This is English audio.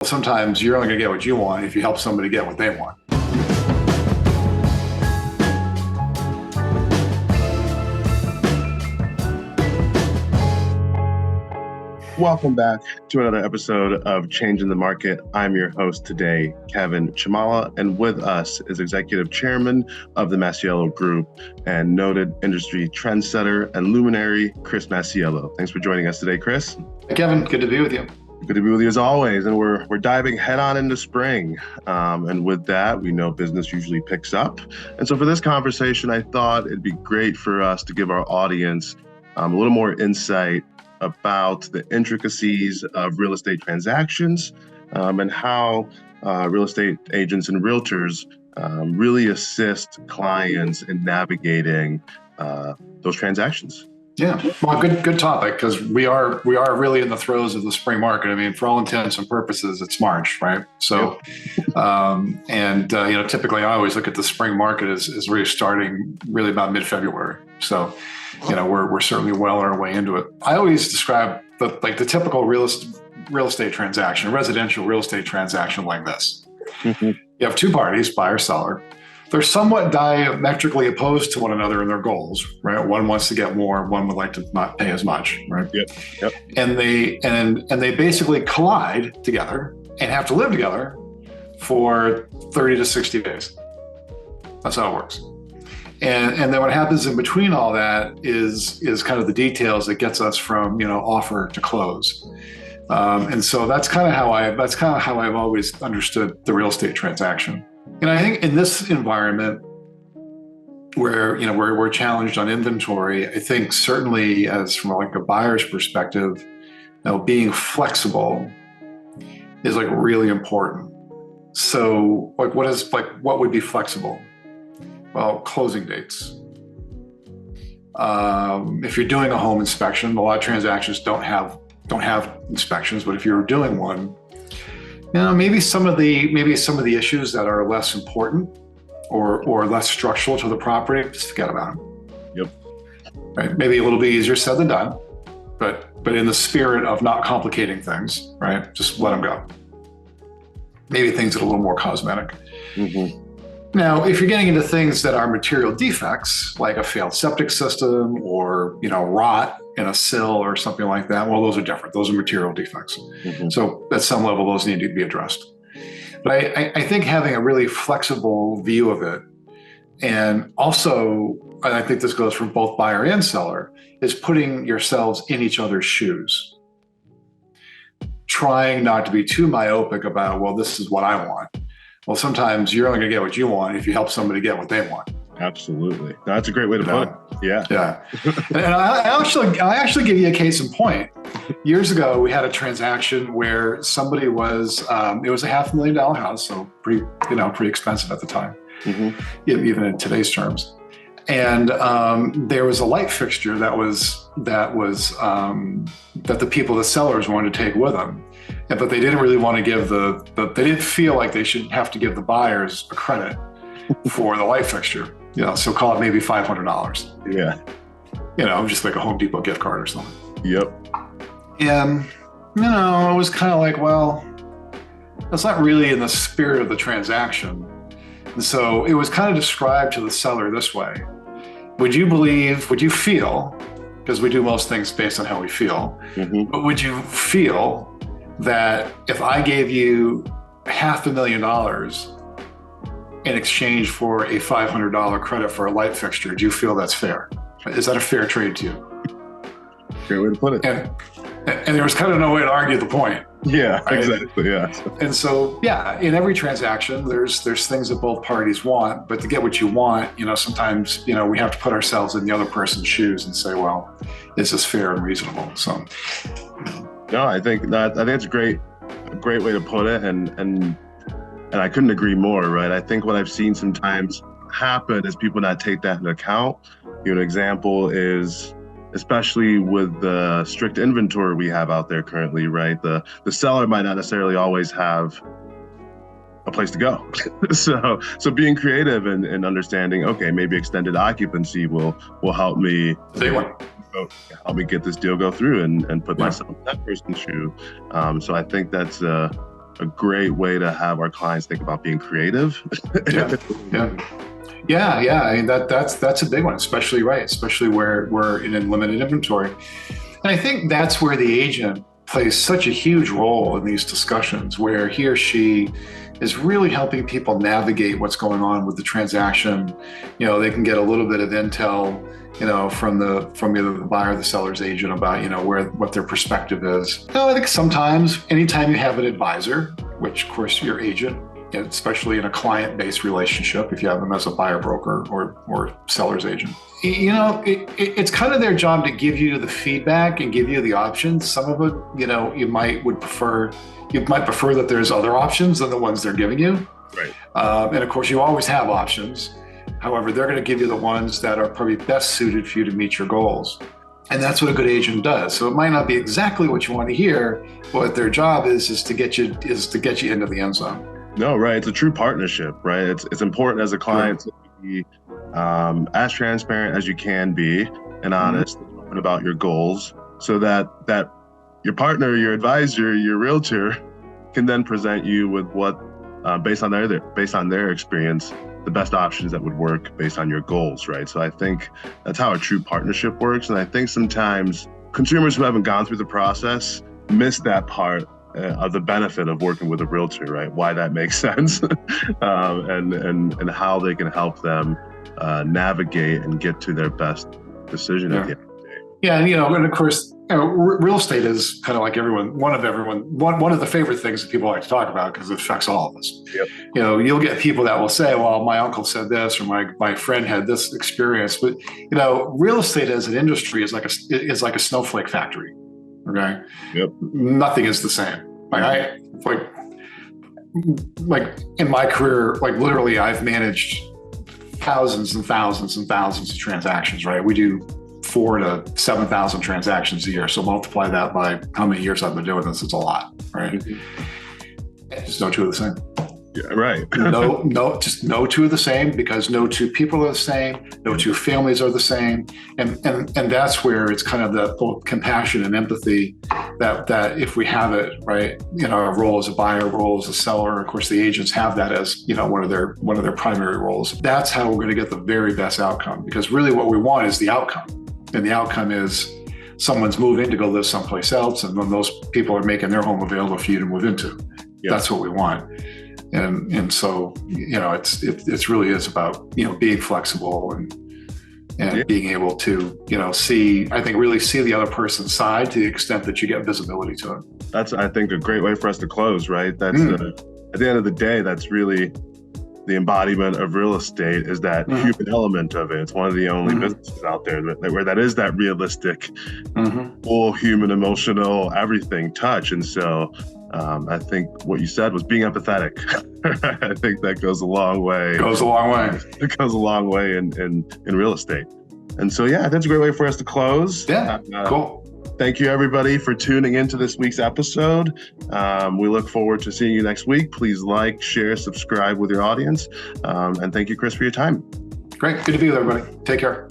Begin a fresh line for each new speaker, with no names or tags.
Sometimes you're only going to get what you want if you help somebody get what they want.
Welcome back to another episode of Changing the Market. I'm your host today, Kevin Chamala, and with us is Executive Chairman of the Masiello Group and noted industry trendsetter and luminary, Chris Masiello. Thanks for joining us today, Chris.
Hey, Kevin, good to be with you.
Good to be with you as always, and we're diving head on into spring. And with that, we know business usually picks up. And so for this conversation, I thought it'd be great for us to give our audience a little more insight about the intricacies of real estate transactions and how real estate agents and realtors really assist clients in navigating those transactions.
Yeah, well, good topic, because we are really in the throes of the spring market. I mean, for all intents and purposes, it's March, right? So, typically I always look at the spring market as really starting really about mid-February. So, we're certainly well on our way into it. I always describe the typical real estate transaction, a residential real estate transaction like this. Mm-hmm. You have two parties, buyer, seller. They're somewhat diametrically opposed to one another in their goals, right? One wants to get more, one would like to not pay as much, right?
Yep.
And they basically collide together and have to live together for 30 to 60 days. That's how it works. And then what happens in between all that is kind of the details that gets us from offer to close. And so that's kind of how I've always understood the real estate transaction. And I think in this environment where we're challenged on inventory, I think certainly as from like a buyer's perspective, being flexible is like really important. So what would be flexible? Well, closing dates. If you're doing a home inspection, a lot of transactions don't have inspections, but if you're doing one, maybe some of the issues that are less important or less structural to the property, just forget about them.
Yep.
Right. Maybe a little bit easier said than done, but in the spirit of not complicating things, right? Just let them go. Maybe things that are a little more cosmetic. Mm-hmm. Now, if you're getting into things that are material defects, like a failed septic system or, rot in a sill or something like that, well, those are different. Those are material defects. Mm-hmm. So at some level, those need to be addressed. But I think having a really flexible view of it, and also, and I think this goes for both buyer and seller, is putting yourselves in each other's shoes. Trying not to be too myopic about, well, this is what I want. Well, sometimes you're only going to get what you want if you help somebody get what they want.
Absolutely. That's a great way to put it. Yeah.
Yeah. And I actually give you a case in point. Years ago, we had a transaction where somebody was, it was a $500,000 house, so pretty expensive at the time, mm-hmm. even in today's terms. And there was a light fixture that the sellers wanted to take with them. But they didn't really want to give they didn't feel like they should have to give the buyers a credit for the light fixture, so call it maybe $500.
Yeah.
Just like a Home Depot gift card or something.
Yep.
And, it was kind of like, well, that's not really in the spirit of the transaction. And so it was kind of described to the seller this way. Would you feel, because we do most things based on how we feel, mm-hmm. but would you feel that if I gave you $500,000 in exchange for a $500 credit for a light fixture, do you feel that's fair? Is that a fair trade to you?
Great way to put it.
And there was kind of no way to argue the point.
Yeah,
right?
Exactly. Yeah.
And so, in every transaction, there's things that both parties want, but to get what you want, sometimes, we have to put ourselves in the other person's shoes and say, well, is this fair and reasonable? So.
No, I think it's a great way to put it, and I couldn't agree more. Right, I think what I've seen sometimes happen is people not take that into account. An example is, especially with the strict inventory we have out there currently, right? The seller might not necessarily always have a place to go. so being creative and understanding, okay, maybe extended occupancy will help me. Help me get this deal go through and put myself in that person's shoe. So I think that's a a great way to have our clients think about being creative.
Yeah. I mean, that's a big one, especially where we're in limited inventory. And I think that's where the agent plays such a huge role in these discussions, where he or she is really helping people navigate what's going on with the transaction. They can get a little bit of intel, from either the buyer or the seller's agent about, what their perspective is. I think sometimes, anytime you have an advisor, which of course your agent, especially in a client-based relationship, if you have them as a buyer broker or seller's agent, it's kind of their job to give you the feedback and give you the options. Some of it, you might prefer that there's other options than the ones they're giving you.
Right.
And of course, you always have options. However, they're going to give you the ones that are probably best suited for you to meet your goals. And that's what a good agent does. So it might not be exactly what you want to hear, but their job is to get you into the end zone.
No, right. It's a true partnership, right? It's important as a client to be as transparent as you can be and honest and open about your goals, so that your partner, your advisor, your realtor can then present you with what, based on their experience, the best options that would work based on your goals, right? So I think that's how a true partnership works. And I think sometimes consumers who haven't gone through the process miss that part of the benefit of working with a realtor, right? Why that makes sense, and how they can help them navigate and get to their best decision at the end of the day.
Yeah, and of course, real estate is kind of like one of the favorite things that people like to talk about, because it affects all of us.
Yep.
You'll get people that will say, well, my uncle said this, or my friend had this experience. But real estate as an industry is like a snowflake factory. Okay.
Yep.
Nothing is the same. Like in my career, literally I've managed thousands and thousands and thousands of transactions, right? We do 4,000 to 7,000 transactions a year. So multiply that by how many years I've been doing this, it's a lot, right? Just no two are the same.
Yeah, right.
Just no two are the same, because no two people are the same, no two families are the same. And that's where it's kind of the both compassion and empathy that if we have it, right, our role as a buyer, role as a seller, of course the agents have that as, one of their primary roles. That's how we're going to get the very best outcome, because really what we want is the outcome. And the outcome is someone's moving to go live someplace else, and then those people are making their home available for you to move into. Yep. That's what we want. And so, it's really is about, being flexible and being able to, really see the other person's side to the extent that you get visibility to it.
That's, I think, a great way for us to close, right? That's at the end of the day, that's really the embodiment of real estate, is that human element of it. It's one of the only businesses out there where that is that realistic, full human, emotional, everything touch. And so, I think what you said was being empathetic. I think that goes a long way.
It goes a long way
in real estate. And so, that's a great way for us to close.
Yeah, cool.
Thank you, everybody, for tuning into this week's episode. We look forward to seeing you next week. Please like, share, subscribe with your audience. And thank you, Chris, for your time.
Great. Good to be with everybody. Take care.